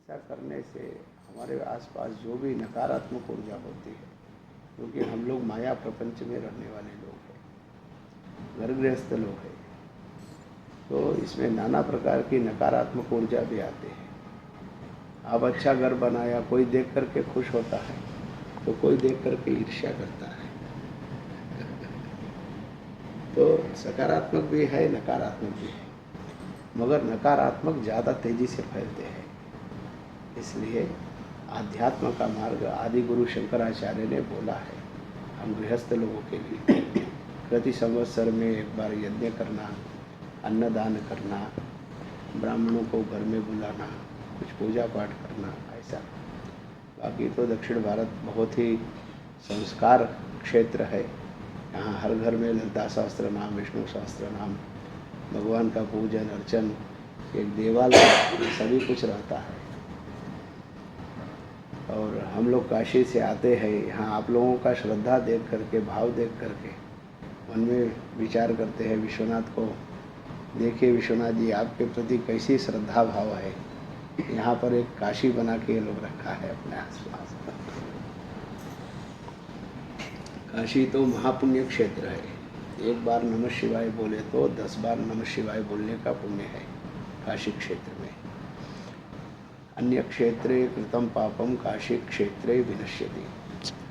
ऐसा करने से हमारे आसपास जो भी नकारात्मक ऊर्जा होती है, क्योंकि हम लोग माया प्रपंच में रहने वाले लोग हैं, घर गृहस्थ लोग हैं, तो इसमें नाना प्रकार की नकारात्मक ऊर्जा भी आती है। आप अच्छा घर बनाया, कोई देख करके खुश होता है तो कोई देख करके ईर्ष्या करता है। तो सकारात्मक भी है, नकारात्मक भी है, मगर नकारात्मक ज़्यादा तेजी से फैलते हैं। इसलिए आध्यात्म का मार्ग आदि गुरु शंकराचार्य ने बोला है हम गृहस्थ लोगों के लिए, प्रति संवत्सर में एक बार यज्ञ करना, अन्नदान करना, ब्राह्मणों को घर में बुलाना, कुछ पूजा पाठ करना, ऐसा। बाकी तो दक्षिण भारत बहुत ही संस्कार क्षेत्र है। यहाँ हर घर में ललिता सहस्त्र नाम, विष्णु सहस्त्र नाम, भगवान का पूजन अर्चन, एक देवालय, सभी कुछ रहता है। और हम लोग काशी से आते हैं, यहाँ आप लोगों का श्रद्धा देख करके, भाव देख करके मन में विचार करते हैं, विश्वनाथ को देखिए, विश्वनाथ जी आपके प्रति कैसी श्रद्धा भाव है। यहाँ पर एक काशी बना के ये लोग रखा है अपने आसपास। काशी तो महापुण्य क्षेत्र है। एक बार नमः शिवाय बोले तो 10 बार नमः शिवाय बोलने का पुण्य है काशी क्षेत्र में। अन्य क्षेत्रे कृतम पापम काशी क्षेत्रे विनश्यति।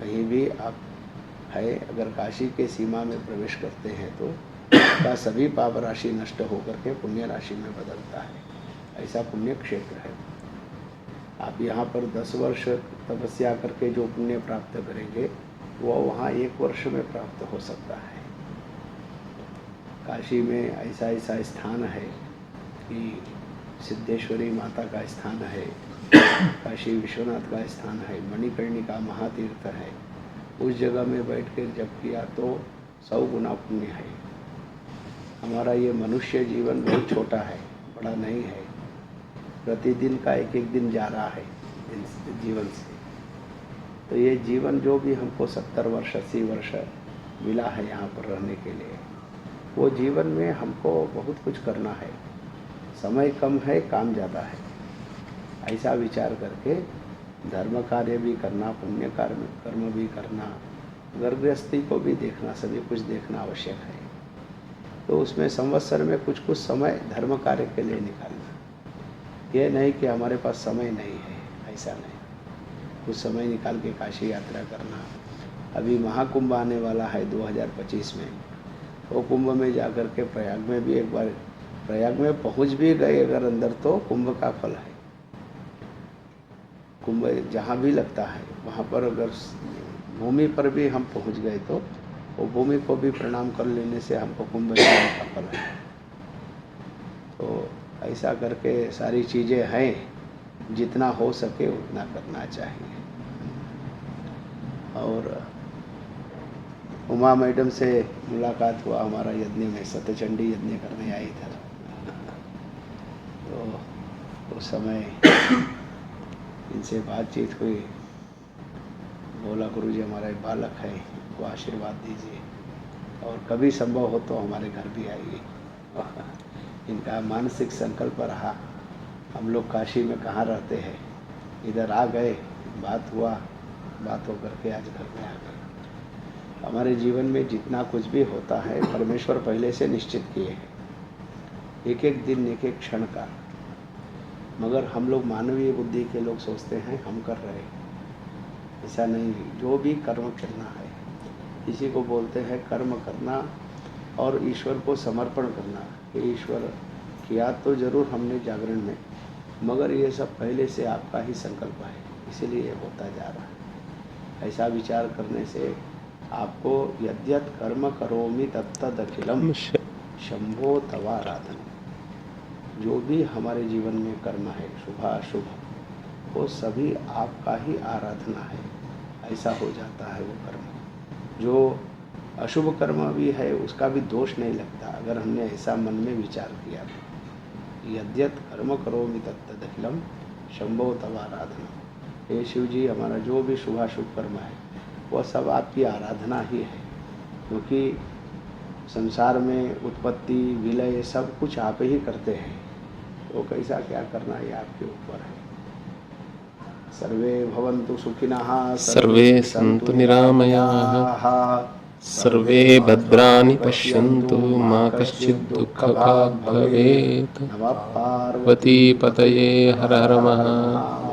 कहीं भी आप है, अगर काशी के सीमा में प्रवेश करते हैं तो का सभी पाप राशि नष्ट होकर के पुण्य राशि में बदलता है। ऐसा पुण्य क्षेत्र है। आप यहाँ पर 10 वर्ष तपस्या करके जो पुण्य प्राप्त करेंगे वो वहाँ 1 वर्ष में प्राप्त हो सकता है। काशी में ऐसा ऐसा स्थान है कि सिद्धेश्वरी माता का स्थान है, काशी विश्वनाथ का स्थान है, मणिकर्णिका महातीर्थ है। उस जगह में बैठ कर जब किया तो 100 गुना पुण्य है। हमारा ये मनुष्य जीवन बहुत छोटा है, बड़ा नहीं है। प्रतिदिन का एक एक दिन जा रहा है जीवन से। तो ये जीवन जो भी हमको 70 वर्ष 80 वर्ष मिला है यहाँ पर रहने के लिए, वो जीवन में हमको बहुत कुछ करना है। समय कम है, काम ज़्यादा है। ऐसा विचार करके धर्म कार्य भी करना, पुण्य कर्म भी करना, घर गृहस्थी को भी देखना, सभी कुछ देखना आवश्यक है। तो उसमें संवत्सर में कुछ कुछ समय धर्म कार्य के लिए निकालना। ये नहीं कि हमारे पास समय नहीं है, ऐसा नहीं। कुछ समय निकाल के काशी यात्रा करना। अभी महाकुंभ आने वाला है 2025 में। वो कुंभ में जाकर के प्रयाग में भी एक बार, प्रयाग में पहुंच भी गए अगर अंदर तो कुंभ का फल है। कुंभ जहाँ भी लगता है वहाँ पर अगर भूमि पर भी हम पहुँच गए तो वो भूमि को भी प्रणाम कर लेने से हमको कुंभ जाने का फल है। तो ऐसा करके सारी चीज़ें हैं, जितना हो सके उतना करना चाहिए। और उमा मैडम से मुलाकात हुआ हमारा यज्ञ में, सत्यचंडी यज्ञ करने आई था। तो उस समय इनसे बातचीत हुई। बोला गुरुजी हमारा एक बालक है, को आशीर्वाद दीजिए और कभी संभव हो तो हमारे घर भी आइए। इनका मानसिक संकल्प रहा, हम लोग काशी में कहाँ रहते हैं, इधर आ गए, बात हुआ, बात होकर के आज घर में आ गए। हमारे जीवन में जितना कुछ भी होता है परमेश्वर पहले से निश्चित किए हैं, एक एक दिन एक एक क्षण का। मगर हम लोग मानवीय बुद्धि के लोग सोचते हैं हम कर रहे हैं, ऐसा नहीं। जो भी कर्म करना है, इसी को बोलते हैं कर्म करना और ईश्वर को समर्पण करना। कि ईश्वर किया तो ज़रूर हमने जागरण में, मगर ये सब पहले से आपका ही संकल्प है, इसीलिए होता जा रहा है। ऐसा विचार करने से आपको यद्यत कर्म करोमि तत्तदखिलम शंभो तवाराधन, जो भी हमारे जीवन में कर्म है, शुभ अशुभ, वो सभी आपका ही आराधना है, ऐसा हो जाता है वो कर्म। जो अशुभ कर्म भी है उसका भी दोष नहीं लगता अगर हमने ऐसा मन में विचार किया तो। यद्यत कर्म करोमि तत्तदखिलम शंभो तवाराधना। हे शिव जी, हमारा जो भी शुभाशुभ कर्म है वह सब आपकी आराधना ही है, क्योंकि संसार में उत्पत्ति विलय सब कुछ आप ही करते हैं। तो कैसा क्या करना ये आपके ऊपर है। सर्वे भवन्तु सुखिनः, सर्वे सन्तु निरामयाः, सर्वे भद्राणि पश्यन्तु, मा कश्चित् दुःखभाग् भवेत्। नमः पार्वतीपतये हर हर महादेव।